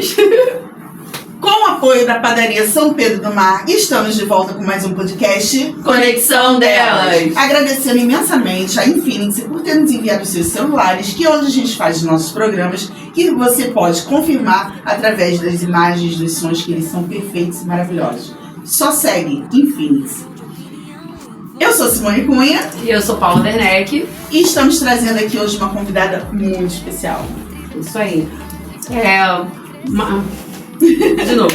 Delas. Com o apoio da Padaria São Pedro do Mar, estamos de volta com mais um podcast Conexão Delas. Agradecendo imensamente a Infinix por ter nos enviado os seus celulares, que hoje a gente faz os nossos programas, que você pode confirmar através das imagens, dos sons, que eles são perfeitos e maravilhosos. Só segue Infinix. Eu sou Simone Cunha. E eu sou Paula Werneck. E estamos trazendo aqui hoje uma convidada muito especial. Isso aí. De novo.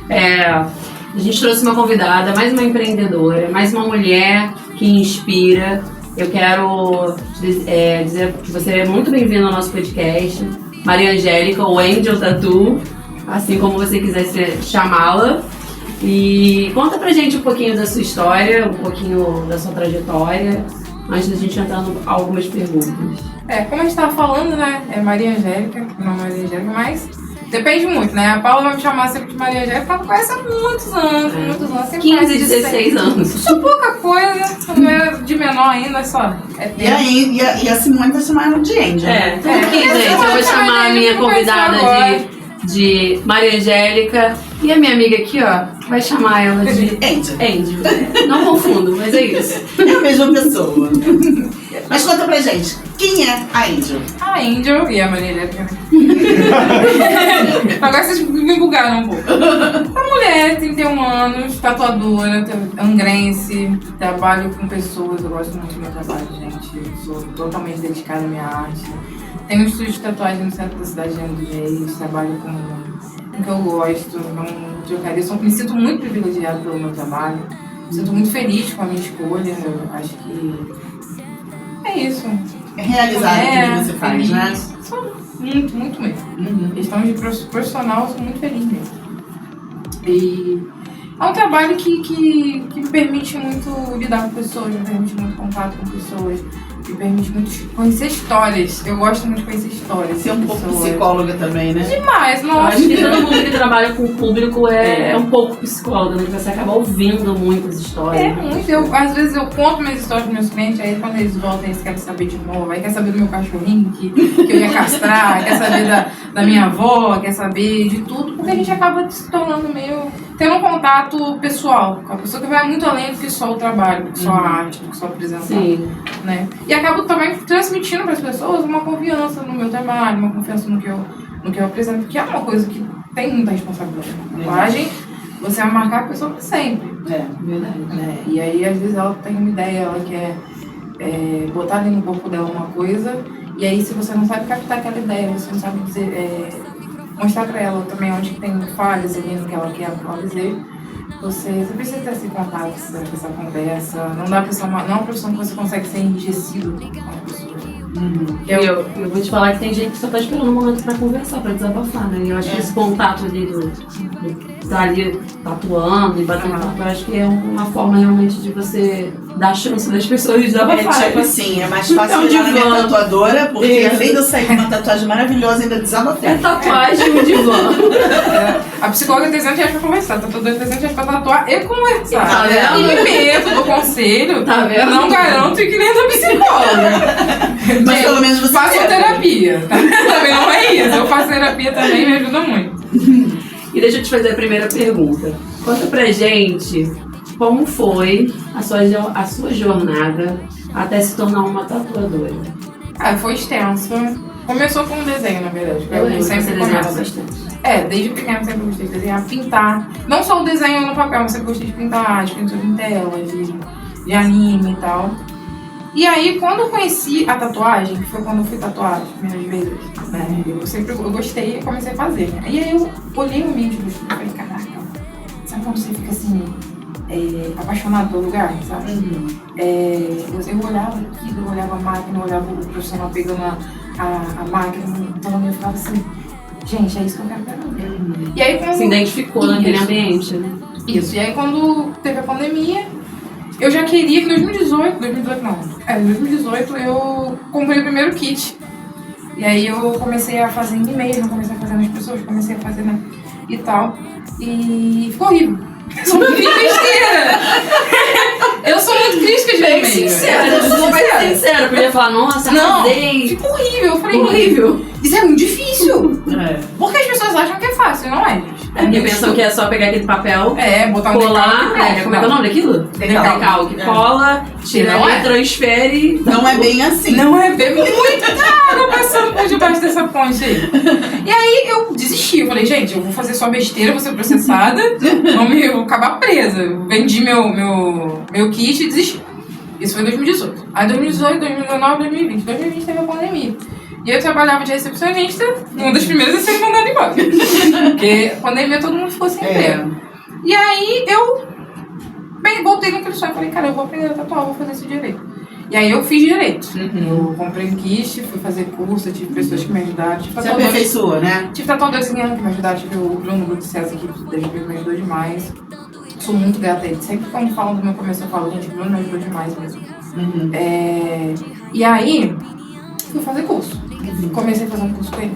A gente trouxe uma convidada, mais uma empreendedora, mais uma mulher que inspira. Eu quero dizer que você é muito bem-vinda ao nosso podcast. Maria Angélica, ou Angel Tattoo, assim como você quiser chamá-la. E conta pra gente um pouquinho da sua história, um pouquinho da sua trajetória, antes da gente entrar em algumas perguntas. Como a gente tava falando, né? É Maria Angélica, não Maria Angélica, mas depende muito, né? A Paula vai me chamar sempre de Maria Angélica, porque ela conhece há muitos anos. 15, 16 anos. Isso é pouca coisa, não é de menor ainda, só. E a Simone vai chamar ela de Angel. Gente, eu vou chamar a minha convidada de Maria Angélica. E a minha amiga aqui, ó, vai chamar ela de Angel. Não confundo, mas é isso. É a mesma pessoa. Mas conta pra gente, quem é a Angel? A Angel e a Maria Angélica. Agora vocês me bugaram um pouco. Uma mulher, 31 anos, tatuadora, angrense, trabalho com pessoas, eu gosto muito do meu trabalho, gente. Eu sou totalmente dedicada à minha arte. Tenho um estúdio de tatuagem no centro da cidade de Angra dos Reis, trabalho com o que eu gosto, eu me sinto muito privilegiada pelo meu trabalho, me sinto muito feliz com a minha escolha, eu acho que é isso. É realizado o que você faz, feliz, né? Sou muito mesmo. Questão de profissional, eu sou muito feliz mesmo. E é um trabalho que me permite muito lidar com pessoas, me permite muito contato com pessoas, me permite muito conhecer histórias. Eu gosto muito de conhecer histórias. Ser um pouco psicóloga também, né? Demais, nossa. Eu acho que todo mundo que trabalha com o público é um pouco psicóloga, né? Você acaba ouvindo muitas histórias. Muito. Às vezes eu conto minhas histórias para meus clientes, aí quando eles voltam, eles querem saber de novo. Aí quer saber do meu cachorrinho que eu ia castrar, quer saber da minha avó, quer saber de tudo, porque a gente acaba se tornando meio... tendo um contato pessoal com a pessoa que vai muito além do que só o trabalho, do que só a arte, do que só apresentar. Sim. Né? E acabo também transmitindo para as pessoas uma confiança no meu trabalho, uma confiança no que eu apresento, que é uma coisa que tem muita responsabilidade. Na tatuagem, você vai marcar a pessoa para sempre. Verdade. Né? E aí, às vezes, ela tem uma ideia, ela quer botar ali no corpo dela uma coisa, e aí, se você não sabe captar aquela ideia, você não sabe dizer, mostrar para ela também onde que tem falhas ali no que ela quer dizer, você precisa ter esse contato, ter essa conversa. Não é uma profissão que você consegue ser enrijecido com a pessoa. Eu vou te falar que tem gente que só tá esperando um momento pra conversar, pra desabafar, né? E eu acho que esse contato ali tá ali tatuando e batendo papo, eu acho que é uma forma realmente de você dar a chance das pessoas desabafarem. Tipo assim, é mais fácil ir lá na minha tatuadora, porque além de eu sair com uma tatuagem maravilhosa, ainda desabafar. É tatuagem no divã. A psicóloga tem 300 reais pra conversar, tatuadora tem 300 reais pra tatuar e conversar. Tá vendo? E medo do conselho, tá vendo? Eu não garanto que nem da psicóloga. Mas pelo menos você faço terapia. Também não é isso. Eu faço terapia também, me ajuda muito. E deixa eu te fazer a primeira pergunta. Conta pra gente como foi a sua jornada até se tornar uma tatuadora. Foi extensa. Começou com um desenho, na verdade. Eu sempre desenhava bastante. Desde pequeno sempre gostei de desenhar, pintar. Não só o desenho no papel, mas sempre gostei de pintar, de pintura em tela, de anime e tal. E aí, quando eu conheci a tatuagem, que foi quando eu fui tatuar as primeiras vezes, né? Eu gostei e comecei a fazer, né? E aí eu olhei o vídeo do estúdio e falei, caraca, sabe quando você fica assim, apaixonado pelo lugar, sabe? Eu olhava aquilo, eu olhava a máquina, eu olhava o profissional pegando a máquina, então eu ficava assim, gente, é isso que eu quero pra mim. E aí, quando se identificou naquele ambiente, né? Isso, e aí quando teve a pandemia, eu já queria que em 2018 eu comprei o primeiro kit. E aí eu comecei a fazer em e-mail, não comecei a fazer nas pessoas, comecei a fazer e tal. E ficou horrível. Eu sou muito besteira. Eu sou muito crítica de e-mail. Sincera, podia falar, nossa, não, arrasei. ficou horrível. Eu falei, horrível. Isso é muito difícil. Porque as pessoas acham que fácil, não é, gente? Porque pensam que é só pegar aquele papel, Botar um colar, decalque, como é que é o nome daquilo? Decalque. Cola, tira Não ali, é. transfere. Não é bem assim. Não é bem muita água passando por debaixo dessa ponte aí. E aí eu desisti, eu falei, gente, eu vou fazer só besteira, vou ser processada, eu vou acabar presa. Eu vendi meu kit e desisti. Isso foi em 2018. Aí 2018, 2019, 2020. 2020 teve a pandemia. E eu trabalhava de recepcionista, uma das primeiras a ser mandada embora. Porque pandemia todo mundo ficou sem emprego. E aí eu voltei naquele sonho. Falei, cara, eu vou aprender a tatuar, vou fazer esse direito. E aí eu fiz direito. Eu comprei um kit, fui fazer curso, tive pessoas que me ajudaram. Você aperfeiçoa, né? Tive tatuadores que me ajudaram, tive o Bruno César aqui, que me ajudou demais. Sou muito grata a ele. Sempre quando falam do meu começo, eu falo, gente, o Bruno me ajudou demais mesmo. E aí, fui fazer curso. Comecei a fazer um curso com ele,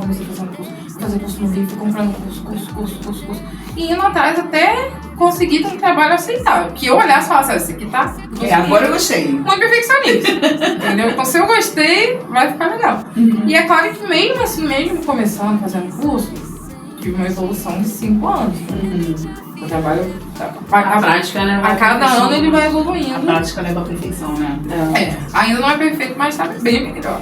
fazer curso no livro, comprando curso. E indo atrás até conseguir ter um trabalho aceitável. Que eu olhasse e falasse, esse aqui tá... Agora eu gostei. Muito perfeccionista. Entendeu? Então, se eu gostei, vai ficar legal. E é claro que mesmo assim, mesmo começando, fazendo curso, tive uma evolução de 5 anos. O trabalho... A prática, né? A cada ano ele vai evoluindo. A prática leva à perfeição, né? Ainda não é perfeito, mas tá bem melhor.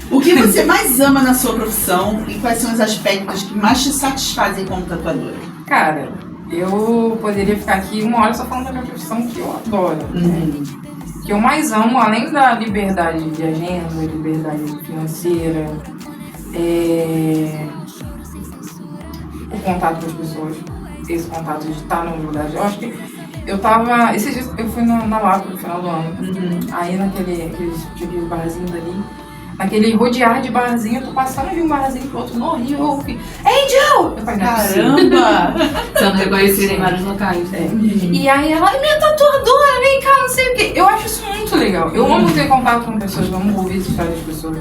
O que você mais ama na sua profissão e quais são os aspectos que mais te satisfazem como tatuadora? Cara, eu poderia ficar aqui 1 hora só falando da minha profissão que eu adoro. Que eu mais amo, além da liberdade de agenda, liberdade financeira, o contato com as pessoas, esse contato de estar no lugar. Eu acho que eu tava... Esses dias eu fui na Lapa no final do ano. Aí naqueles barzinhos ali, naquele rodear de barzinho, eu tô passando de um barzinho pro outro no Rio, eu ouvi, Angel! Eu falei, caramba! Sendo reconhecida em vários locais. E aí ela, minha tatuadora, vem cá, não sei o quê. Eu acho isso muito legal. Eu amo ter contato com pessoas, eu amo ouvir as histórias das pessoas.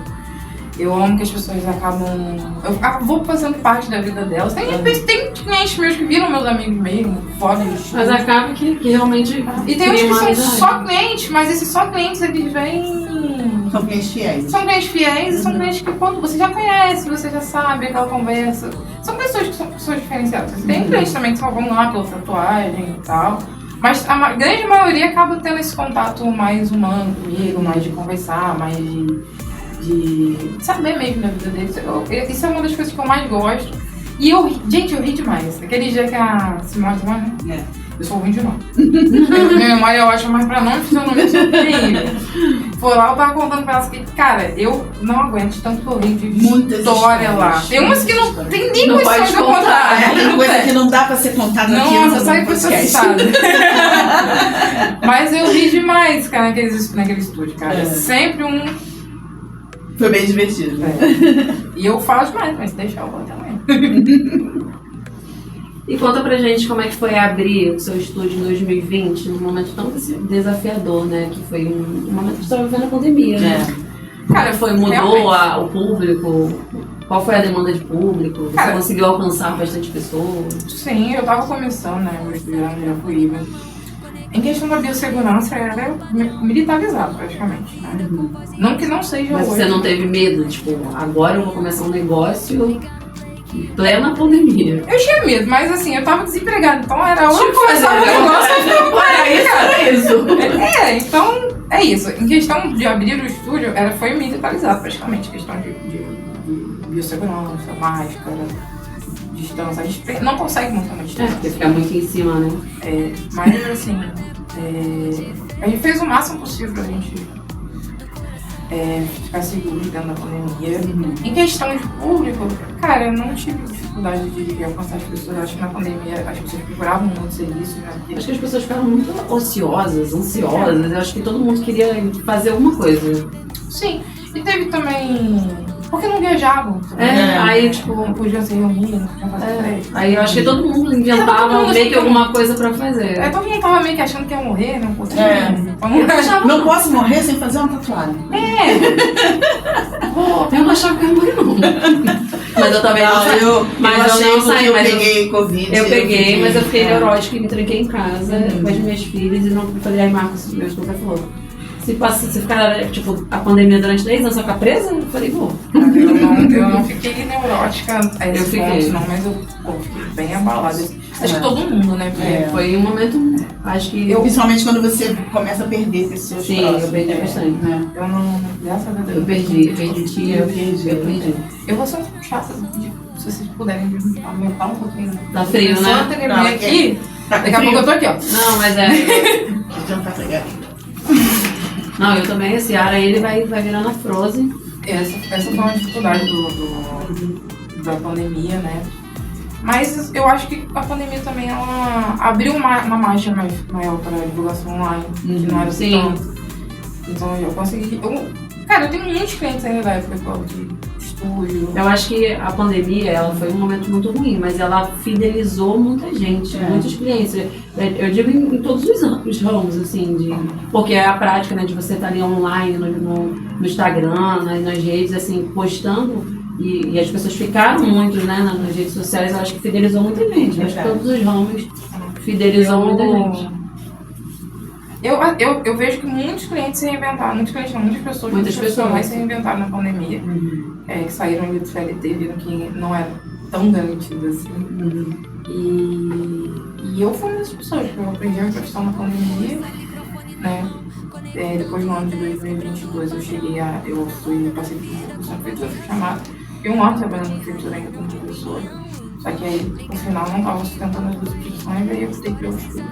Eu amo que as pessoas acabam... Eu vou fazendo parte da vida delas. Tem clientes meus que viram meus amigos mesmo, fora isso. Mas acaba que realmente... E tem uns que são só clientes, mas esses só clientes, eles vêm... São clientes fiéis. São clientes fiéis e são clientes que quando você já conhece, você já sabe aquela conversa. São pessoas que são pessoas diferenciadas. Tem clientes também que só vão lá pela tatuagem e tal. Mas a grande maioria acaba tendo esse contato mais humano comigo, mais de conversar, mais de saber mesmo da vida deles. Isso é uma das coisas que eu mais gosto. E gente, eu ri demais. Aquele dia que a Simone, né? Eu sou ruim de nome. Minha memória é ótima, mas pra não fizer o nome eu sou terrível. Foi lá, eu tava contando pra elas que, cara, eu não aguento tanto que eu ri de muitas história lá. Tem umas que não tem nem condição de eu contar. Tem coisa que não dá pra ser contada aqui. Nossa, sai processada. Mas eu ri demais, cara, naquele estúdio, cara. Sempre Foi bem divertido. E eu falo demais, mas deixa eu contar também. E conta pra gente como é que foi abrir o seu estúdio em 2020, num momento tão desafiador, né? Que foi um momento que você estava vivendo a pandemia, né? Cara, mudou o público? Qual foi a demanda de público? Você conseguiu alcançar bastante pessoas? Sim, eu tava começando, né? Meu estúdio era em Japuíba. Em questão da biossegurança, era militarizado praticamente, né? Não que não seja Mas hoje. você não teve medo? Tipo, agora eu vou começar um negócio em plena pandemia. Eu tinha medo, mas assim, eu tava desempregada, então era ou começar um negócio ou então é isso. Em questão de abrir o estúdio, foi militarizado praticamente. Questão de biossegurança, máscara, distância. A gente não consegue montar uma distância. Porque fica muito em cima, né? Mas assim, a gente fez o máximo possível pra gente ficar seguro dentro da pandemia. Em questão de público, cara, eu não tive dificuldade de alcançar as pessoas. Eu acho que na pandemia as pessoas procuravam muito serviço, né? Acho que as pessoas ficaram muito ociosas, ansiosas. Eu acho que todo mundo queria fazer alguma coisa. Sim, e teve também... Porque não viajavam. Aí tipo... Não podiam se reunir, não podiam fazer Aí eu acho que todo mundo inventava meio que alguma coisa pra fazer. Todo mundo tava meio que achando que ia morrer, não conseguia. Não posso morrer sem fazer uma tatuagem. Eu não achava que eu ia morrer, não. Mas eu também não saí. Mas eu não saí. Eu peguei Covid. Eu peguei, mas eu fiquei neurótica e me tranquei em casa com as minhas filhas e não falei, ai Marcos, meu esposo falou. Se ficar, tipo, a pandemia durante 10 anos, você vai ficar presa? Eu falei, vou. Eu não fiquei neurótica a esse fiquei. ponto, não, mas eu fiquei bem abalada. Acho que todo mundo, né? Foi um momento, acho que... Principalmente quando você começa a perder pessoas Sim, próximas. eu perdi bastante. Né? Eu não, graças a Deus. Eu perdi tia, eu perdi. Eu vou ser um chata, se vocês puderem aumentar um pouquinho. Tá frio, né? Só a academia aqui, Tá daqui a pouco eu tô aqui, ó. Não, mas é... Já tá pegando. Não, eu também, esse ar aí, ele vai virando a Frozen. Essa foi uma dificuldade da pandemia, né? Mas eu acho que a pandemia também, ela abriu uma margem maior para a divulgação online, que não era Sim. tanto. Então eu consegui... Cara, eu tenho muitos clientes ainda da época de estúdio. Eu acho que a pandemia, ela foi um momento muito ruim, mas ela fidelizou muita gente, muitos clientes. Eu digo em todos os ramos, assim, porque é a prática, né, de você estar ali online, no Instagram, nas redes, assim, postando, e as pessoas ficaram muito, né, nas redes sociais. Eu acho que fidelizou muita gente. Eu acho que todos os ramos fidelizou muita gente. Eu vejo que muitos clientes se reinventaram, muitas pessoas se reinventaram na pandemia, que saíram ali do CLT, viram que não era tão garantido assim. E eu fui uma dessas pessoas, porque eu aprendi a minha profissão na pandemia, né? Depois no ano de 2022 eu passei por uma profissão de prefeitura, fui chamada, fiquei um ano trabalhando na prefeitura ainda como professora. Só que aí, no final, não estava sustentando as duas profissões, aí eu optei pelo estudo.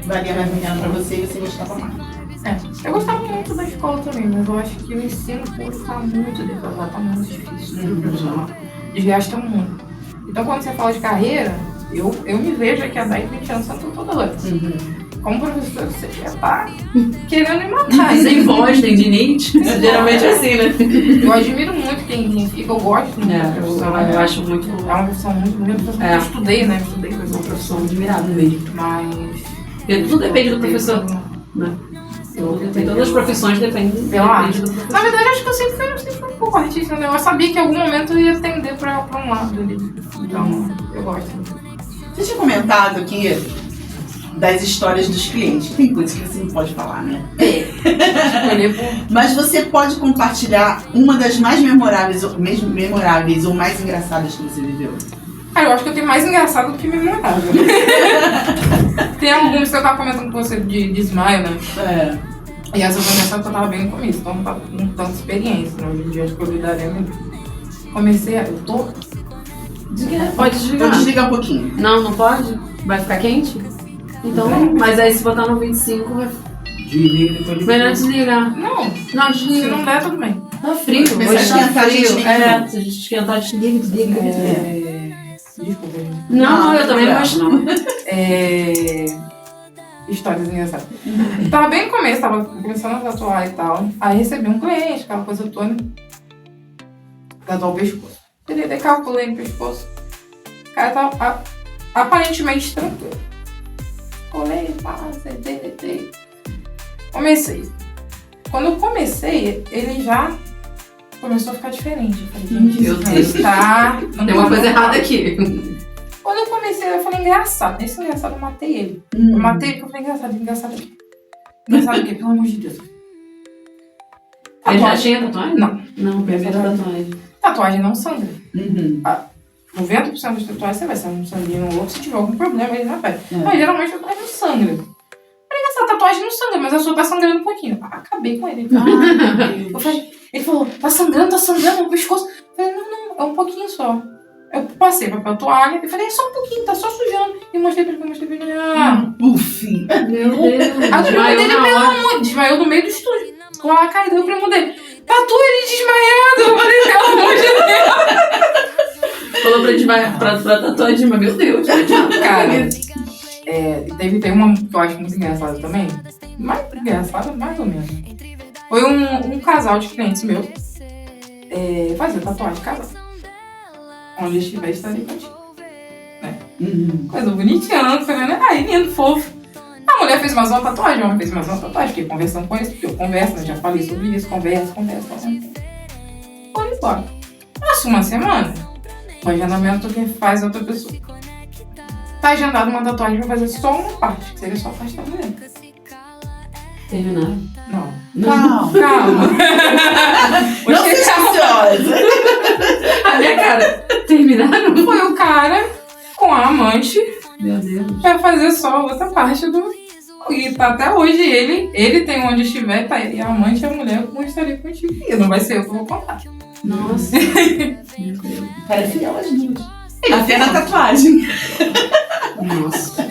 Valia mais a pena pra você e você gostava mais. Eu gostava muito da escola também, mas eu acho que o ensino público tá muito defasado, tá muito difícil. Desgasta muito. Então, quando você fala de carreira, eu me vejo aqui há 10, 20 anos sendo toda hora. Como professor, você já tá querendo me matar. Sem voz, nem de Nietzsche. Geralmente é assim, né? Eu admiro muito quem fica, eu gosto muito da profissão. Eu acho muito... É uma profissão muito bonita, eu estudei, né? Estudei É uma profissão admirável mesmo. Mas... Porque tudo depende do professor, né? Todas as profissões dependem do professor. Na verdade, acho que eu sempre fui um pouco artista, né? Eu sabia que em algum momento eu ia tender pra um lado ali. Então, eu gosto. Você tinha comentado aqui das histórias dos clientes. Tem coisas que você não pode falar, né? Mas você pode compartilhar uma das mais memoráveis ou mais engraçadas que você viveu? Cara, eu acho que eu tenho mais engraçado do que memorável. Tem alguns que eu tava comentando com você de Smile, né? E essa foi engraçada que eu tava bem no começo, então não tava com tanta experiência, né? Hoje em dia acho que eu lidaria melhor. Pode desligar. Pode desligar um pouquinho. Não pode? Vai ficar quente? Então, mas aí se botar no 25, vai... Desliga depois. Melhor desligar. Não, se Desliga. não der, tudo bem. Tá frio. Começar a esquentar, a gente liga. Se a gente esquentar, desliga. Desculpa, gente. Não, eu também não gosto não. Histórias engraçadas. Tava bem no começo, tava começando a tatuar e tal. Aí recebi um cliente, aquela coisa toda. Tatuar o pescoço. Daí calculei no pescoço. O cara tava aparentemente tranquilo. Colei, deletei. Comecei. Quando eu comecei, ele já começou a ficar diferente. Eu falei, gente, meu Deus, tem uma coisa errada aqui. Quando eu comecei, eu falei, engraçado. Nesse engraçado, eu matei ele. Eu matei ele porque eu falei, engraçado aqui. Engraçado o quê? Pelo amor de Deus. Ele já tinha tatuagem? Não, primeira tatuagem. Tatuagem não sangra. 90% das tatuagens você vai sair um sanguinho no outro se tiver algum problema aí na pele. Mas geralmente a tatuagem não sangra. Essa tatuagem não sangra, mas a sua tá sangrando um pouquinho. Acabei com ele. Eu falei, ele falou, tá sangrando no pescoço. Eu falei, não, é um pouquinho só. Eu passei papel toalha e falei, é só um pouquinho, tá só sujando. E mostrei pra ele, Puf! Meu Deus. A prima dele pegou muito, desmaiou no meio do estúdio. Lá caiu o primo dele. Tatua ele desmaiado. Eu falei, pelo amor de Deus. Falou pra desmaiar, pra tatuar de meu Deus. Cara, tem uma que eu acho muito engraçada também. Mais engraçada, mais ou menos. Foi um casal de clientes meus fazer tatuagem de casal. Onde eu estiver, estarei contigo. Né? Coisa bonitinha, aí lindo, fofo. A mulher fez mais uma tatuagem, o homem fez mais uma tatuagem. Fiquei conversando com eles, porque eu converso, né? Já falei sobre isso, conversa. Foi embora. Passa uma semana, o agendamento quem faz é outra pessoa. Tá agendado uma tatuagem pra fazer só uma parte, que seria só a parte da mulher. Terminaram? Não. Calma. Não Você seja ansiosa. A minha cara. Terminaram? foi o cara com a amante Meu Deus. pra fazer só a outra parte do... E tá até hoje ele tem onde estiver, tá ele, a amante e a mulher com estaria contigo. E não vai ser eu que vou contar. Nossa. Meu Deus. O cara é fiel às duas. Até na tatuagem. Nossa.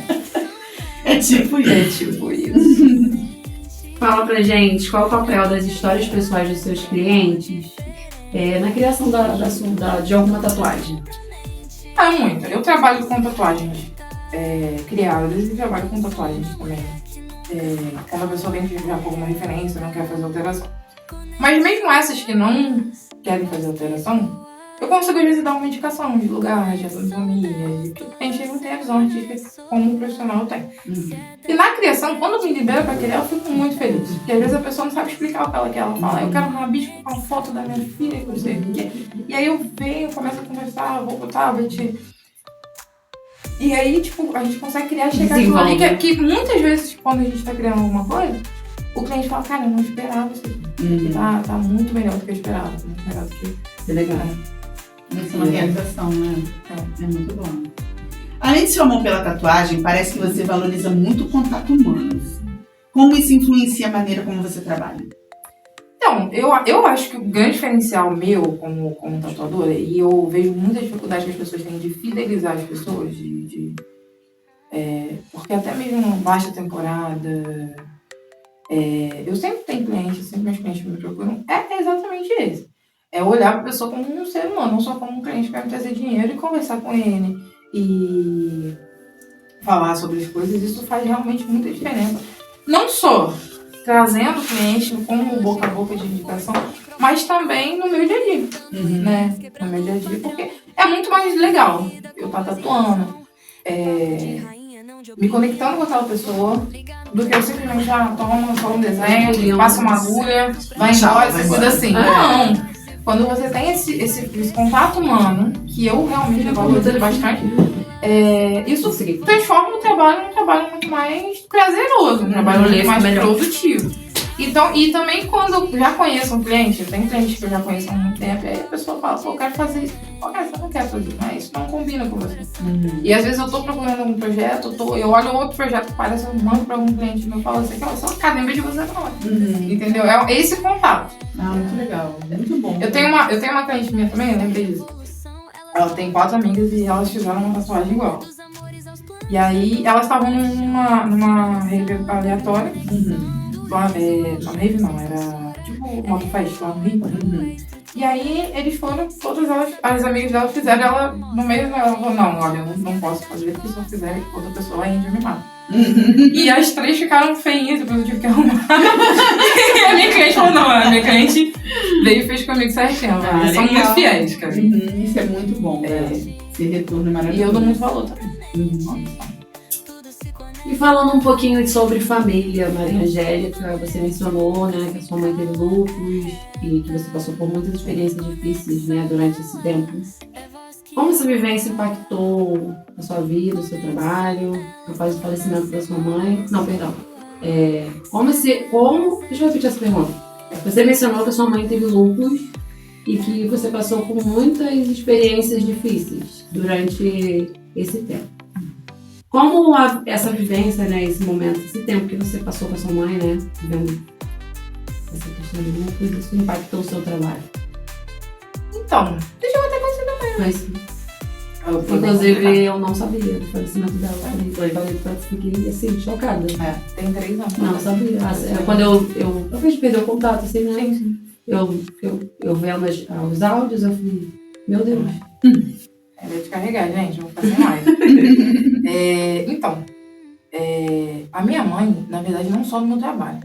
É tipo isso. É tipo isso. Fala pra gente qual o papel das histórias pessoais dos seus clientes na criação de alguma tatuagem. É muito. Eu trabalho com tatuagens criadas e trabalho com tatuagens também. Quando a pessoa vem já com alguma referência, não quer fazer alteração. Mas mesmo essas que não querem fazer alteração, eu consigo às vezes dar uma indicação de lugar, de anatomia, a gente não tem a visão artística como um profissional tem. E na criação, quando me libera pra criar, eu fico muito feliz. Porque às vezes a pessoa não sabe explicar o que ela quer. Ela fala, eu quero uma bicha com uma foto da minha filha, que não sei o quê. E aí eu venho, começo a conversar, vou pro tablet. E aí, tipo, a gente consegue criar, chegar aquilo ali, que muitas vezes, quando a gente tá criando alguma coisa, o cliente fala, cara, eu não esperava isso aqui. Tá muito melhor do que eu esperava. Muito melhor do que... É legal. Isso é uma realização, né? É muito bom. Além de seu amor pela tatuagem, parece que você valoriza muito o contato humano. Como isso influencia a maneira como você trabalha? Então, eu acho que o grande diferencial meu como tatuadora, e eu vejo muita dificuldade que as pessoas têm de fidelizar as pessoas, porque até mesmo baixa temporada, eu sempre tenho clientes, sempre meus clientes me procuram, é exatamente esse. É olhar para a pessoa como um ser humano, não só como um cliente que vai me trazer dinheiro e conversar com ele e falar sobre as coisas. Isso faz realmente muita diferença. Não só trazendo o cliente como boca a boca de indicação, mas também no meu dia a dia, né? No meu dia a dia, porque é muito mais legal eu estar tatuando, me conectando com aquela pessoa, do que eu simplesmente toma só um desenho, passa uma agulha, vai embora, você cuida assim. Não! Quando você tem esse contato humano, que eu realmente valorizo bastante, isso transforma o trabalho num trabalho muito mais prazeroso, um trabalho muito mais produtivo. Então, e também quando eu já conheço um cliente, tem clientes que eu já conheço há muito tempo, aí a pessoa fala, pô, eu quero fazer isso. Pô, cara, você não quer fazer, mas isso não combina com você. E às vezes eu tô procurando algum projeto, eu olho outro projeto que parece, eu mando pra algum cliente meu e falo assim, cara, só cada vez de você não. Entendeu? É esse contato. Muito legal, muito bom. Eu tenho uma cliente minha também, eu lembrei disso. Ela tem 4 amigas e elas fizeram uma tatuagem igual. E aí elas estavam numa rave aleatória. Uma rave não, era tipo uma festa lá no Rio. E aí eles foram, todas as amigas dela fizeram, ela no meio ela falou, não, olha, eu não posso fazer, porque se eu fizer, outra pessoa ainda me mata. E as 3 ficaram feinhas, depois eu tive que arrumar. E a minha cliente falou, não, a minha cliente veio e fez comigo certinho. Eles são muito fiéis, cara. Isso é muito bom, esse retorno é maravilhoso. E eu dou muito valor também. E falando um pouquinho sobre família, Maria Angélica, você mencionou, né, que a sua mãe teve lúpus e que você passou por muitas experiências difíceis, né, durante esse tempo. Como essa vivência impactou a sua vida, o seu trabalho, após o falecimento da sua mãe? Não, perdão. Deixa eu repetir essa pergunta. Você mencionou que a sua mãe teve lúpus e que você passou por muitas experiências difíceis durante esse tempo. Como essa vivência, né, esse momento, esse tempo que você passou com a sua mãe, né, vendo essa questão de lúpus, isso impactou o seu trabalho? Então, deixa eu até conhecer também. Mas, inclusive, eu não sabia do falecimento dela. Fiquei, assim, chocada. Tem 3 anos. Não sabia. Quando eu acabei de perder o contato, assim, né? Sim. Eu vendo os áudios, eu falei, meu Deus. Vai descarregar, gente, eu vou ficar sem mais. Então, a minha mãe, na verdade, não só no meu trabalho,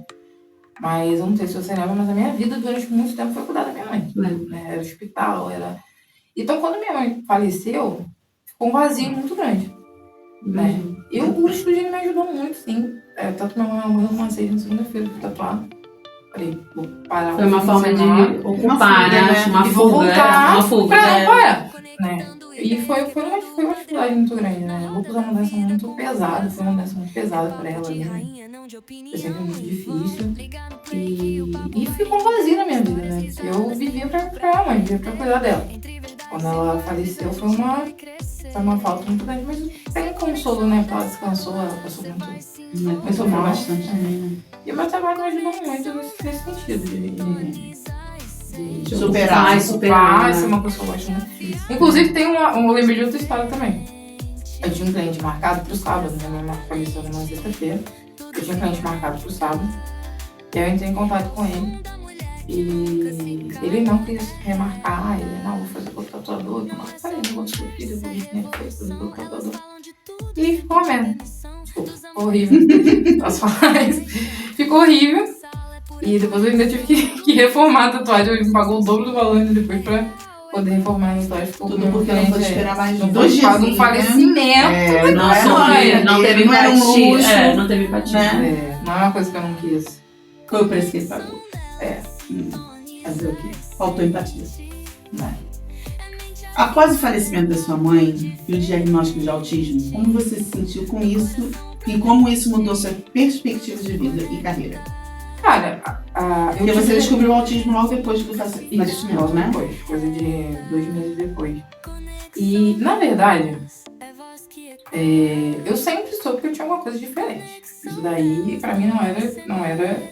mas eu não sei se você lembra, mas a minha vida durante muito tempo foi cuidar da minha mãe. Era hospital, era... Então, quando minha mãe faleceu, ficou um vazio muito grande. Né? O estúdio me ajudou muito, sim. Tanto minha mãe morreu numa 6 na segunda-feira pra tatuar. Falei, vou parar. Foi uma forma de ocupar, né? Uma fuga. Uma fuga. Né? E foi uma dificuldade muito grande, né? Eu vou fazer uma mudança muito pesada, foi uma mudança muito pesada pra ela, né? Foi sempre muito difícil. E ficou um vazio na minha vida, né? Porque eu vivia pra ela, mãe, vivia pra cuidar dela. Quando ela faleceu foi uma falta muito grande, mas tem um consolo, né? Porque ela descansou, ela passou muito. Pensou bastante também, né? E o meu trabalho me ajudou muito nesse sentido de Superar. ser uma coisa que eu gosto muito. Inclusive, tem eu lembrei de outra história também. Eu tinha um cliente marcado pro sábado, né? Minha mãe faleceu numa sexta-feira. Eu tinha um cliente marcado pro sábado. E aí eu entrei em contato com ele. E ele não quis remarcar. Ele, não, vou fazer com o tatuador. Eu falei, não vou discutir, eu vou fazer com o tatuador. E ficou uma merda. Desculpa, ficou horrível. Ficou horrível. E depois eu ainda tive que reformar a tatuagem. Ele me pagou o dobro do valor ainda depois pra poder reformar a tatuagem. Tudo porque não pôde esperar mais não 2 dias. Um falecimento. Não teve empatia. Não teve empatia. Né? Não é uma coisa que eu não quis. Foi o preço que ele pagou. Fazer o quê? Faltou empatia. Após o falecimento da sua mãe e o diagnóstico de autismo, como você se sentiu com isso e como isso mudou sua perspectiva de vida e carreira? Cara, porque você descobriu o autismo logo depois do falecimento, né? Depois, coisa de 2 meses depois. E, na verdade, eu sempre soube que eu tinha alguma coisa diferente. Isso daí, pra mim, não era...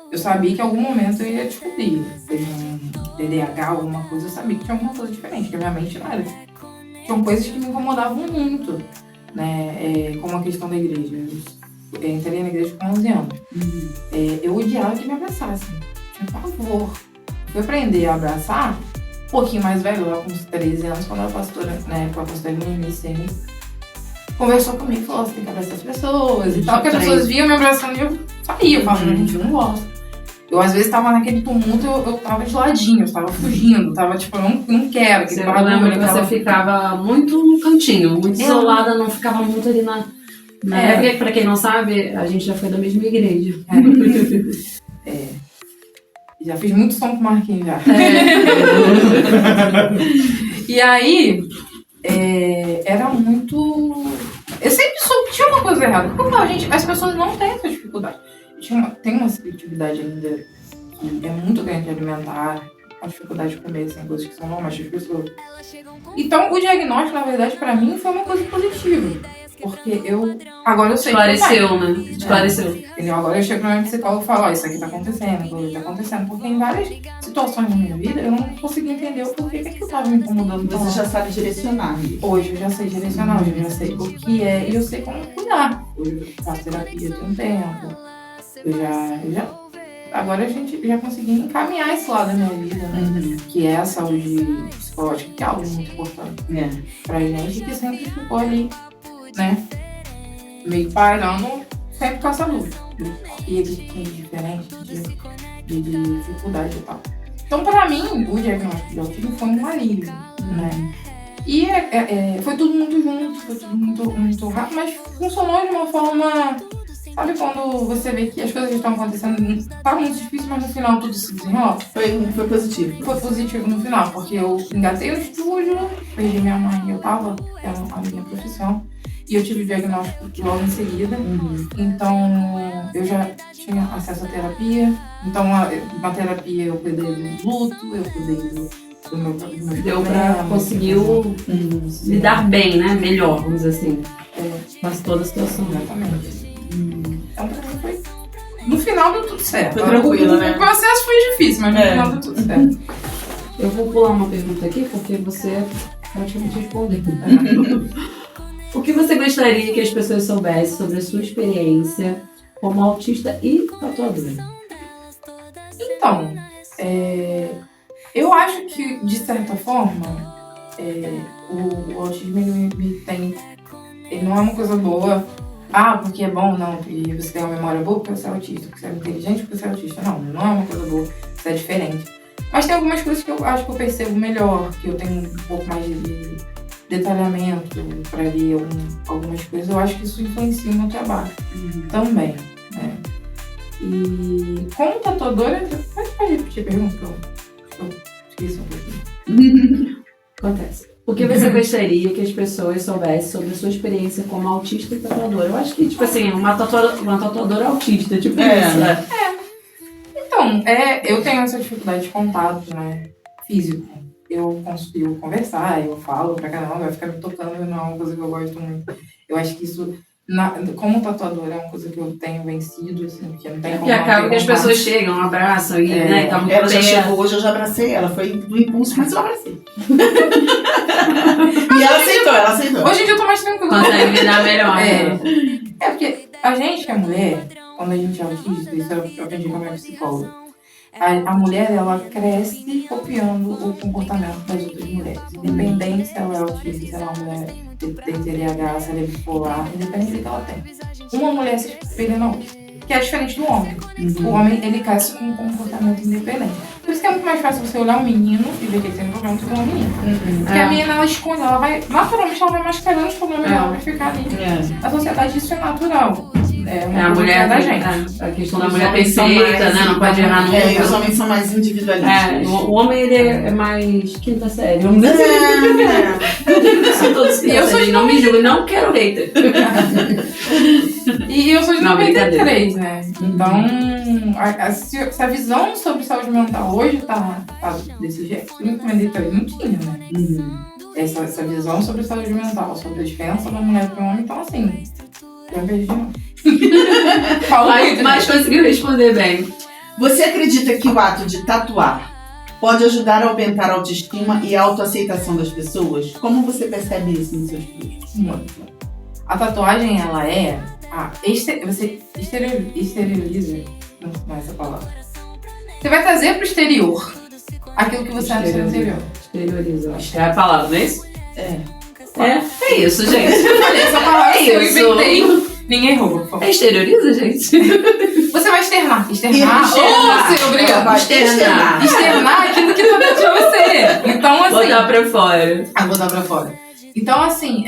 Eu sabia que em algum momento eu ia descobrir. Teve um TDAH, alguma coisa, eu sabia que tinha alguma coisa diferente, que a minha mente não era. Tinham coisas que me incomodavam muito, né? Como a questão da igreja. Eu entrei na igreja com 11 anos. Eu odiava que me abraçassem. Tinha pavor. Fui aprender a abraçar um pouquinho mais velho, lá com uns 13 anos, quando a pastora, na época, a pastora Mimi conversou comigo e falou: você tem que abraçar as pessoas e tal. Porque as pessoas viam me abraçando e eu saía. Eu falava, gente, eu não gosto. Eu, às vezes, tava naquele tumulto, eu tava de ladinho, eu tava fugindo, tava tipo, eu não quero. Você lembra que você ficava muito no cantinho, muito isolada, não ficava muito ali na... Porque, pra quem não sabe, a gente já foi da mesma igreja. Já fiz muito som com o Marquinhos já. E aí, era muito... Eu sempre soube que tinha uma coisa errada. Porque eu falava, gente, as pessoas não têm essa dificuldade. Tem uma seletividade ainda que é muito grande de alimentar, a dificuldade de comer, assim, coisas que são normais das pessoas. Então, o diagnóstico, na verdade, pra mim, foi uma coisa positiva. Porque agora eu sei esclareceu, né? Esclareceu. Agora eu chego pra minha psicóloga e falo, isso aqui tá acontecendo, aquilo tá acontecendo. Porque em várias situações da minha vida, eu não consegui entender o porquê que eu tava me incomodando. Você já sabe direcionar. Hoje eu já sei direcionar, hoje eu já sei o que é e eu sei como cuidar. Hoje eu faço terapia, eu tenho tempo. Agora a gente já conseguiu encaminhar esse lado da minha vida, né? Que é a saúde psicológica, que é algo muito importante pra gente, que sempre ficou ali, né? Meio pairando, sempre com essa dúvida. E ele tem diferente de dificuldade e tal. Então, pra mim, o diagnóstico de autismo foi um alívio, né? E foi tudo muito junto, foi tudo muito rápido, mas funcionou de uma forma... Sabe quando você vê que as coisas estão acontecendo, tá muito difícil, mas no final tudo se desenrola? Foi positivo. Foi positivo no final, porque eu engatei o estúdio, perdi minha mãe, era a minha profissão, e eu tive o diagnóstico logo em seguida. Então, eu já tinha acesso à terapia. Então, na terapia eu cuidei do luto, eu cuidei do meu deu pra conseguiu lidar bem, né? Melhor, vamos dizer assim. Faz toda a situação. Exatamente. Então, pra mim foi... No final deu tudo certo. Foi tranquilo, né? O processo foi difícil, mas no final deu tudo certo. Eu vou pular uma pergunta aqui, porque você praticamente respondeu. O que você gostaria que as pessoas soubessem sobre a sua experiência como autista e tatuadora? Então, eu acho que, de certa forma, o autismo ele não é uma coisa boa. Porque é bom, não, porque você tem uma memória boa porque você é autista, porque você é inteligente porque você é autista. Não é uma coisa boa, você é diferente. Mas tem algumas coisas que eu acho que eu percebo melhor, que eu tenho um pouco mais de detalhamento para ver algumas coisas. Eu acho que isso influencia no meu trabalho também, né? E como tatuadora, pode repetir a pergunta que eu esqueci um pouquinho. Acontece. O que você gostaria que as pessoas soubessem sobre a sua experiência como autista e tatuadora? Eu acho que, tipo assim, uma tatuadora autista, tipo isso, né? Então, eu tenho essa dificuldade de contato, né? Físico. Eu consigo conversar, eu falo pra caramba, vai ficar me tocando, não é uma coisa que eu gosto muito. Eu acho que isso, como tatuadora, é uma coisa que eu tenho vencido, assim, porque não tem como. Porque acaba que as pessoas chegam, abraçam e, né, e tá muito Ela já perto. chegou hoje, eu já abracei ela. Foi do impulso, mas eu abracei. E ela aceitou. Hoje em dia eu tô mais tranquila. Consegue lidar melhor, né? É porque a gente que é mulher, quando a gente é autista, isso eu aprendi com a minha psicóloga, a mulher, ela cresce copiando o comportamento das outras mulheres. Independente se ela é autista, se ela é uma mulher tem TDAH, se ela é bipolar, independente do que ela tem. Uma mulher se espelha na outra, que é diferente do homem. O homem, ele cresce com um comportamento independente. Por isso que é muito mais fácil você olhar um menino e ver que ele tem um problema do que uma menina. Porque a menina, ela esconde, ela vai, naturalmente, ela vai mascarando os problemas dela pra ficar ali. A sociedade, isso é natural. A mulher da gente. A questão da mulher perfeita, né? Não pode errar nunca. E os homens são mais individualistas. O homem, ele é mais quinta série. São todos E eu sou de não me julgo, não quero hater. E eu sou de Não, 93, né? Então, se a visão sobre saúde mental hoje tá desse jeito, em 93 não tinha, né? Essa visão sobre saúde mental, sobre a diferença da mulher para o homem, então assim, eu vejo de novo. Mas conseguiu responder bem. Você acredita que o ato de tatuar pode ajudar a aumentar a autoestima e a autoaceitação das pessoas? Como você percebe isso nos seus produtos? A tatuagem, ela é... você exterioriza, não sei mais essa palavra. Você vai trazer pro exterior aquilo que você é no seu interior. Exterioriza, acho que é a palavra, não é isso? É isso, gente. Eu falei essa palavra, eu isso. inventei. Ninguém rouba, por favor. Exterioriza, gente. Você vai externar. Externar. Sim, obrigada. Externar aquilo que tá dentro de você. Então, assim... Botar pra fora. Botar pra fora. Então, assim,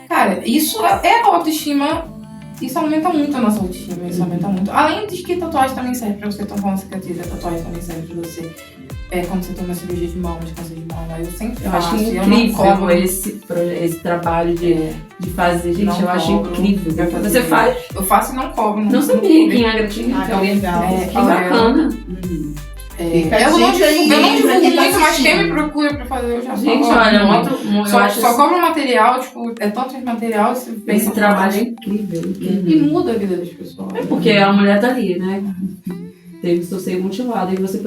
Cara, isso é autoestima. Isso aumenta muito a nossa autoestima. Isso aumenta muito. Além de que tatuagem também serve pra você tampar uma cicatriz. A tatuagem também serve pra você... quando você tem uma cirurgia de mão, de câncer de mama, eu sempre Eu faço. acho incrível esse trabalho de fazer, gente. Não eu acho cobro. incrível. Eu Você faz? Eu faço e não cobro. Não sabia que em Angra tinha. Ah, que legal. Que bacana. Fica a Eu não dica aí, divulgo pra quem tá muito, mas quem assistindo. me procura pra fazer, eu já Gente, falo. olha, Só cobro material, tipo, tanto de material, esse trabalho é incrível. E muda a vida das pessoas. Porque a mulher tá ali, né? Teve o seu seio mutilado. E você,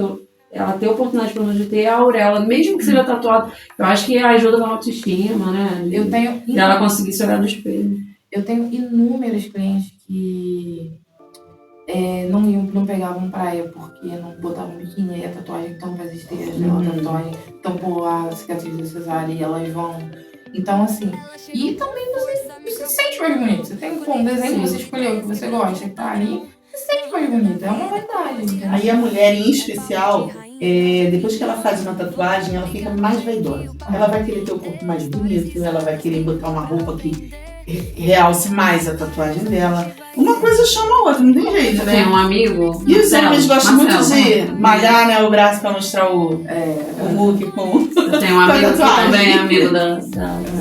ela ter a oportunidade, pelo menos, de ter a auréola, mesmo que seja tatuado, eu acho que ajuda na autoestima, né? Eu tenho... Ela conseguir se olhar no espelho. Eu tenho inúmeros clientes que não pegavam praia porque não botavam biquíni, e a tatuagem tampa as esteiras dela, a tatuagem tampou a cicatriz da cesárea e elas vão. Então, assim, e também você se sente mais bonito. Você tem um desenho que você escolheu, que você gosta, que tá ali, você se sente mais bonito. É uma vaidade, entendeu? Aí a mulher, em especial, depois que ela faz uma tatuagem, ela fica mais vaidosa. Ela vai querer ter o corpo mais bonito, ela vai querer botar uma roupa que realce mais a tatuagem dela. Uma coisa chama a outra, não tem jeito, né? Tem um amigo. E os homens gostam muito Marcelo. de malhar, né, o braço pra mostrar o look com... Eu tenho um amigo que tatuagem. também é amigo da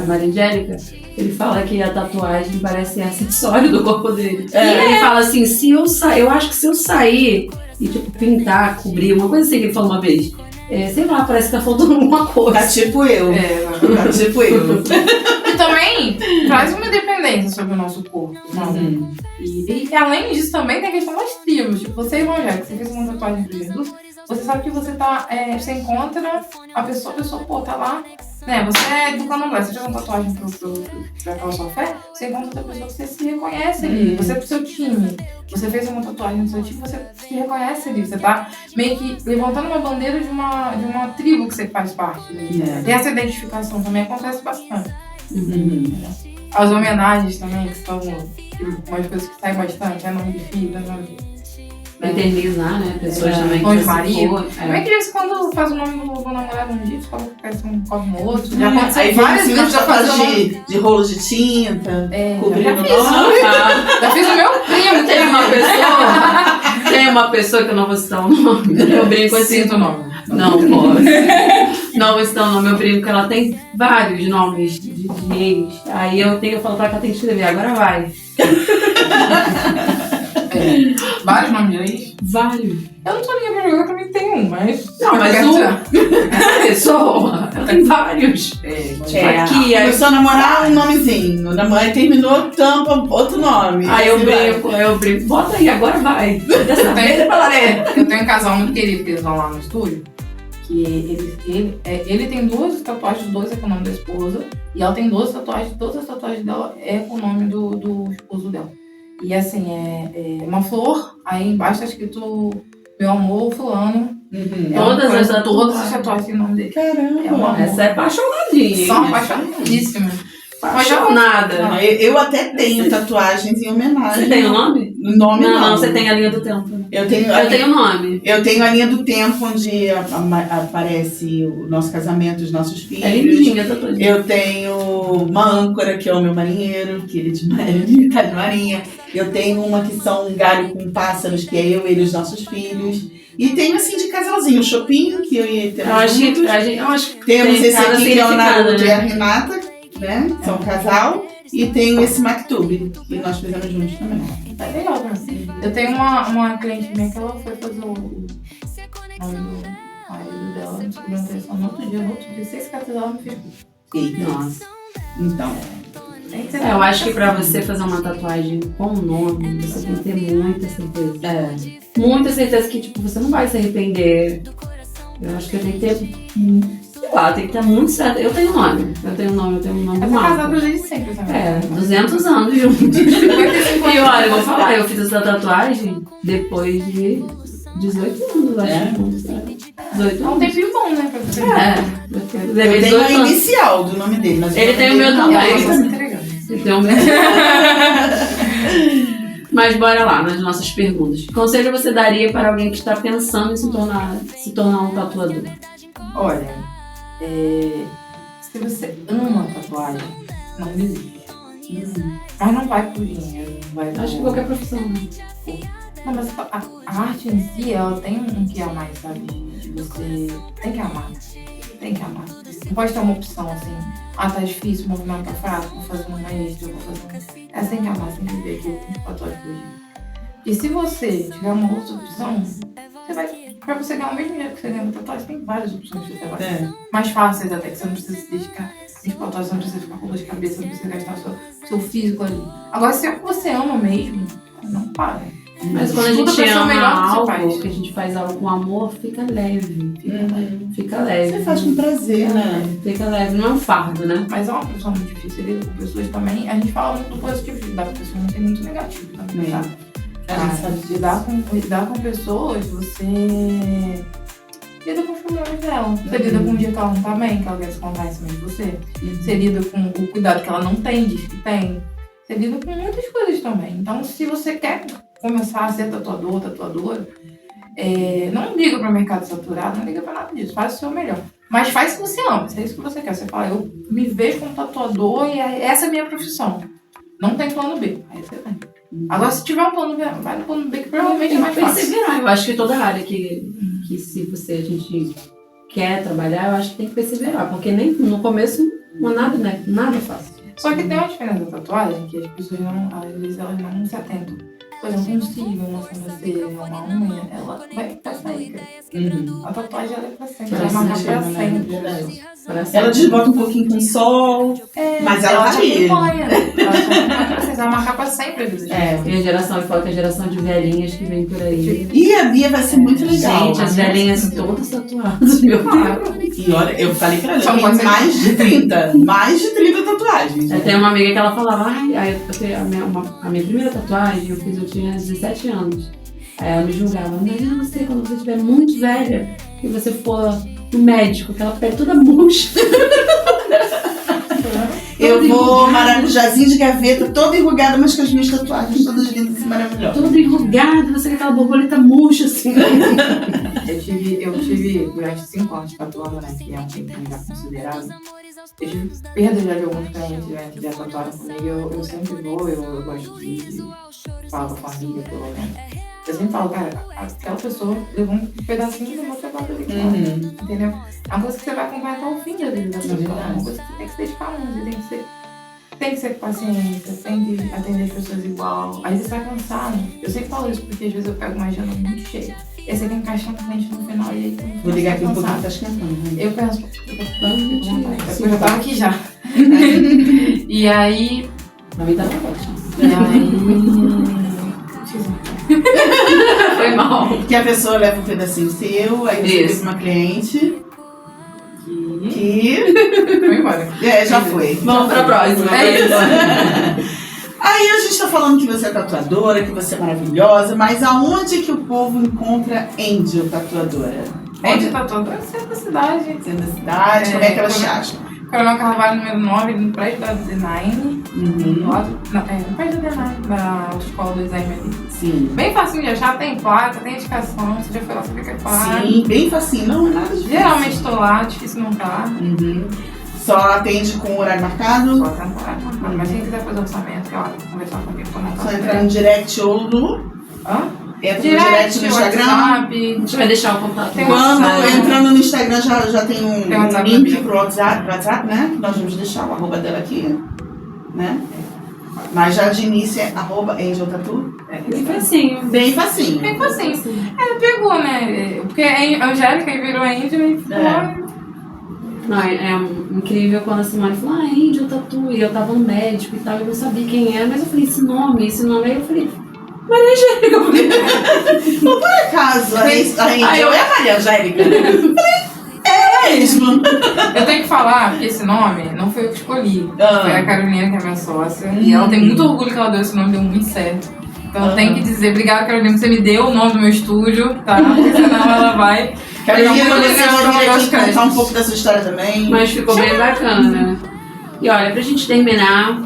Maria Angélica. Ele fala que a tatuagem parece acessório do corpo dele. E ele fala assim, se eu sair, eu acho que se eu sair e tipo pintar, cobrir, uma coisa assim que ele falou uma vez. Sei lá, parece que tá faltando alguma coisa. Tá tipo eu. Tá tipo eu. E também traz uma independência sobre o nosso corpo, sabe? E além disso também tem a questão das tribos. Tipo, você é evangélico, você fez uma tatuagem de Jesus, você sabe que você tá, você encontra a pessoa, pô, tá lá, né? Você é do candomblé, você fez uma tatuagem pra sua fé, você encontra outra pessoa que você se reconhece ali, você é pro seu time. Você fez uma tatuagem no seu time, você se reconhece ali, você tá meio que levantando uma bandeira de uma tribo que você faz parte. Né? Tem essa identificação também, acontece bastante. As homenagens também, que são umas coisas que saem bastante, nome de filho, nome de... Eternizar, né? Pessoas também com que os maridos. se for. Como é que eles, quando faz o nome do namorado um dia, eles falam que parece um copo no outro? Já Aí aconteceu vem várias assim, vezes, já tatuagem fazia de rolo de tinta, cobrindo já o fiz. nome. Já fiz o meu primo. Tem uma pessoa que eu não vou citar o nome. Eu brinco assim. Sinto o nome. Não posso. Não vou citar o nome, eu brinco que ela tem vários nomes de ex. Aí eu falo pra ela que ela tem que escrever, agora vai. Vários nomes de ex? Vários. Eu não tô nem pra jogar, eu também tenho um, mas... Não, mas essa pessoa, ela tem vários. Aqui, começou a namorar um nomezinho. Aí terminou, tampa outro nome. Aí eu brinco, bota aí, agora vai. Dessa vez é pra ela ler. Eu tenho um casal muito querido que eles vão lá no estúdio, que ele tem 2 tatuagens, 2 é com o nome da esposa, e ela tem 12 tatuagens, todas as tatuagens dela é com o nome do esposo dela. E assim, é uma flor, aí embaixo tá escrito meu amor, fulano. Todas as tatuagens têm o nome dele. Caramba. Essa é apaixonadinha. São apaixonadíssimas. Apaixonada. Eu até tenho tatuagens em homenagem. Você tem o nome? O nome não. Não, você tem a linha do tempo. Eu tenho o nome. Eu tenho a linha do tempo onde aparece o nosso casamento, os nossos filhos. É lindinha a tatuagem. Eu tenho uma âncora, que é o meu marinheiro, que ele é militar de marinha. Eu tenho uma que são um galho com pássaros, que é eu, ele e os nossos filhos. E tenho assim de casalzinho, o Chopin, que eu e ele temos juntos. Eu acho que temos tem esse aqui, que é o Naruto né? e a Renata, né? São um casal. E tenho esse Maktub, que nós fizemos juntos também. Tá legal pra mim. Eu tenho uma cliente minha que ela foi fazer o nome do marido dela, descobriu uma impressão no outro dia, 6 cartas ela me fez. Eita. Nossa. Então. Eu acho que pra você fazer uma tatuagem com o nome, você tem que ter muita certeza. Muita certeza que tipo, você não vai se arrepender. Eu acho que tem que ter, sei lá, tem que ter muito certo. Eu tenho um nome do Essa casada desde sempre também. 200 anos juntos. E olha, eu vou falar, eu fiz essa tatuagem depois de 18 anos, acho. 18 É um tempinho bom, né, pra você. Eu tenho a inicial do nome dele, mas ele tem o meu também. Ele tem o meu. Mas bora lá, nas nossas perguntas. Que conselho você daria para alguém que está pensando em se tornar um tatuador? Olha, se você ama tatuagem, não desiste. Mas não vai por dinheiro, não vai por... Acho que qualquer profissão, né? Não, mas a arte em si, ela tem um que a mais, sabe? Você tem que amar. Tem que amar. Não pode ter uma opção assim, tá difícil, o movimento tá fraco, vou fazer uma extra, vou fazer um... Você tem que amar, você tem que ver aquilo 24 horas por dia. E se você tiver uma outra opção, você vai... Pra você ganhar o mesmo dinheiro que você ganha no tatuagem, tem várias opções de trabalho. Mais fáceis até, que você não precisa se dedicar 24 horas, você não precisa ficar com dor de cabeça, você não precisa gastar o seu físico ali. Agora, se é o que você ama mesmo, não para. Mas quando a gente ama algo, que a gente faz algo com amor, fica leve. Fica leve. Você faz com prazer, né? Fica leve, não é um fardo, né? Mas é uma profissão muito difícil, lida com pessoas também. A gente fala muito do positivo de lidar com pessoas, mas tem muito negativo também, sabe? Lidar com pessoas, você lida com os problemas dela. Você lida com o dia que ela não tá bem, que ela quer se contar em cima de você. Você lida com o cuidado que ela não tem, diz que tem. Você lida com muitas coisas também. Então, se você quer começar a ser tatuadora, não liga para o mercado saturado, não liga para nada disso, faz o seu melhor. Mas faz o que você ama, se é isso que você quer. Você fala, eu me vejo como tatuador e essa é a minha profissão. Não tem plano B, aí você vai. Agora, se tiver um plano B, vai no plano B, que provavelmente é mais fácil. Perseverar, eu acho que toda área que se a gente quer trabalhar, eu acho que tem que perseverar, porque nem no começo nada é fácil. Só que tem uma diferença da tatuagem, que as pessoas às vezes elas não se atentam. Por exemplo, um cílio, uma sobrancelha, uma unha, ela vai sair, cara. A tatuagem ela é pra sempre, ela vai marcar pra sempre. Ela desbota um pouquinho com sol, mas ela tá ali. Você vai marcar pra sempre. E a geração, eu falo que a geração de velhinhas que vem por aí. E a Bia vai ser muito legal. Gente, as velhinhas todas tatuadas, meu Deus. E olha, eu falei pra ela, tem mais de 30 tatuagens. Eu tenho uma amiga que ela falava, a minha primeira tatuagem eu tinha 17 anos. Aí ela me julgava, imagina você quando você estiver muito velha e você for no médico, aquela pele toda murcha. Eu vou maracujazinho de gaveta, toda enrugada, mas com as minhas tatuagens todas lindas e maravilhosas. Toda enrugada, você com aquela borboleta murcha assim. Eu tive durante 5 anos tatuando, né, que é um tempo já considerável. Eu tive perda já de alguns clientes, né, que já tatuaram comigo. Eu sempre vou, eu gosto de falar com a família, pelo menos. Eu sempre falo, cara, aquela pessoa levou um pedacinho do meu trabalho ali, entendeu? É uma coisa que você vai acompanhar até o fim da vida da pessoa. É uma coisa que você tem que se dedicar muito, tem que ser com paciência, tem que atender as pessoas igual. Às vezes você vai cansar, né? Eu sempre falo isso porque às vezes eu pego uma agenda muito cheia. E aí você tem que encaixar no cliente no final e aí Vou ligar aqui um pouquinho, tá esquentando. Né? Eu penso, eu já tava aqui já. E aí... Pra mim tá ótimo. E aí... Foi mal. Que a pessoa leva um pedacinho seu, aí você teve uma cliente que... Foi embora. Já foi. Vamos pra próxima. É isso. Aí a gente tá falando que você é tatuadora, que você é maravilhosa, mas aonde que o povo encontra Angel Tatuadora? Onde tatuadora? Centro da cidade. Centro da cidade, como é que ela se acha? Coronel Carvalho, número 9, no prédio da D9. No prédio da D9, da Escola do Exame ali. Sim. Bem facinho de achar, tem placa, tem indicação, você já foi lá saber o que é placa. Sim, bem facinho, não é nada difícil. Geralmente estou lá, difícil não tá. Só atende com horário marcado? Só temporário. Mas quem quiser fazer orçamento, que ela conversar comigo, tô montando. Só entrar no direct ou no... Entra no direct no Instagram. WhatsApp. A gente vai deixar o contato. Quando entrando no Instagram já tem um link WhatsApp. pro WhatsApp, né? Nós vamos deixar o arroba dela aqui, né? Mas já de início é arroba Angel Tattoo. Bem facinho. Bem facinho. Bem facinho. Pegou, né? Porque a Angélica virou Angel e ficou... Não, é incrível quando a Simone falou, Angel Tattoo, e eu tava no médico e tal, eu não sabia quem era, mas eu falei, esse nome, aí eu falei, Maria Angélica. Não, por acaso, a Angel é a Maria Angélica? É mesmo. Eu tenho que falar que esse nome não foi eu que escolhi. Foi a Carolina, que é minha sócia, e ela tem muito orgulho que ela deu esse nome, deu muito certo. Então eu tenho que dizer, obrigada, Carolina, que você me deu o nome do meu estúdio, tá? Porque senão ela vai... Carolina, você vai contar um pouco da sua história também. Mas ficou bem bacana. E olha, pra gente terminar,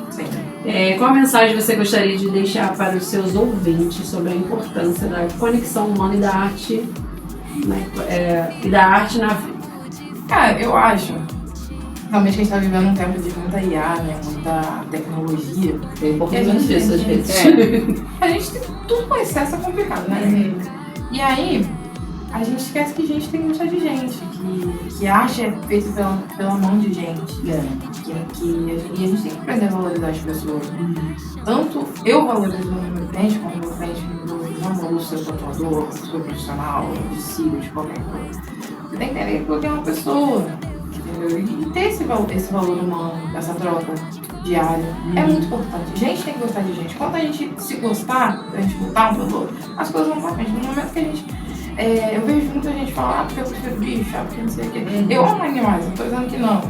qual mensagem você gostaria de deixar para os seus ouvintes sobre a importância da conexão humana e da arte, né, e da arte na vida? Cara, eu acho, realmente, que a gente tá vivendo um tempo de muita IA, né, muita tecnologia. É importante isso às vezes. A gente tem tudo com excesso é complicado, né? E aí, a gente esquece que a gente tem muita de gente, que arte é feita pela mão de gente. E a gente tem que aprender a valorizar as pessoas. Tanto eu valorizo o meu cliente, como o meu cliente não valoriza o seu tatuador, o seu profissional, de cílio, de qualquer coisa. Você tem que entender que é uma pessoa, entendeu? E ter esse valor humano, essa troca diária, é muito importante. A gente tem que gostar de gente. Quando a gente se gostar, a gente lutar um pelo outro, as coisas vão pra frente. No momento que a gente... eu vejo muita gente falar, porque eu prefiro bicho, porque não sei o quê. Eu amo animais, não tô dizendo que não.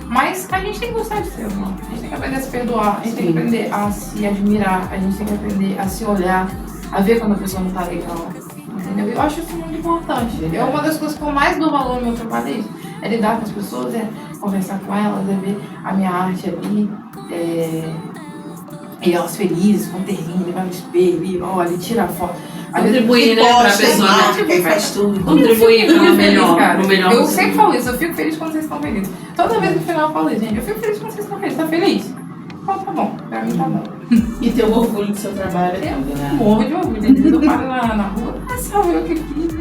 Mas a gente tem que gostar de ser humano. A gente tem que aprender a se perdoar, a gente tem que aprender a se admirar, a gente tem que aprender a se olhar, a ver quando a pessoa não tá legal. Entendeu? Eu acho isso muito importante. É uma das coisas que eu mais dou valor no meu trabalho, é isso. É lidar com as pessoas, é conversar com elas, é ver a minha arte ali, e elas felizes, quando termina, vai no espelho, e olha, tira a foto. Contribuir, né, pra pessoa, né? Quem faz tudo. Contribuir para o melhor. Eu sempre falo isso, eu fico feliz quando vocês estão felizes. Toda vez no final eu falo isso, gente, eu fico feliz quando vocês estão felizes. Tá feliz? Então tá bom, pra mim tá bom. E ter o orgulho do seu trabalho é tudo, né? Morro de orgulho, às vezes eu paro na rua, só eu que fiz.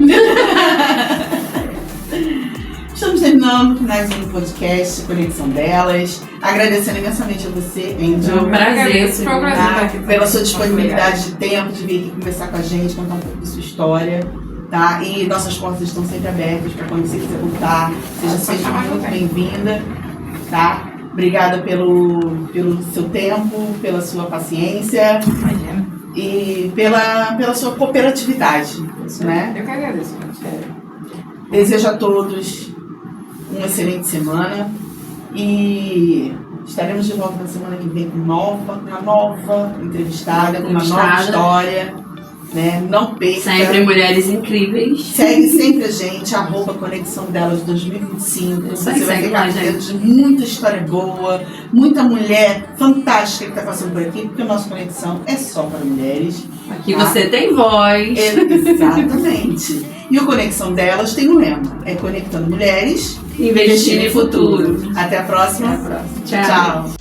Estamos terminando mais um podcast Conexão Delas. Agradecendo imensamente a você, Angel. É um prazer. Foi um prazer estar aqui. Pela sua disponibilidade de tempo, de vir aqui conversar com a gente, contar um pouco da sua história. Tá? E nossas portas estão sempre abertas para quando você quiser voltar. Seja muito bem-vinda. Tá? Obrigada pelo seu tempo, pela sua paciência. Imagina. E pela sua cooperatividade. Né? Eu que agradeço, sério. Desejo a todos uma excelente semana e estaremos de volta na semana que vem com uma nova entrevistada, com uma nova história, né? Não perca. Sempre mulheres incríveis. Segue sempre a gente, @Conexão Delas 2025. Você vai ficar dentro de muita história boa, muita mulher fantástica que está passando por aqui, porque o nosso Conexão é só para mulheres. Aqui você tem voz. Exatamente. E o Conexão Delas tem um lema, é conectando mulheres, investindo em futuro. Até a próxima. Tchau.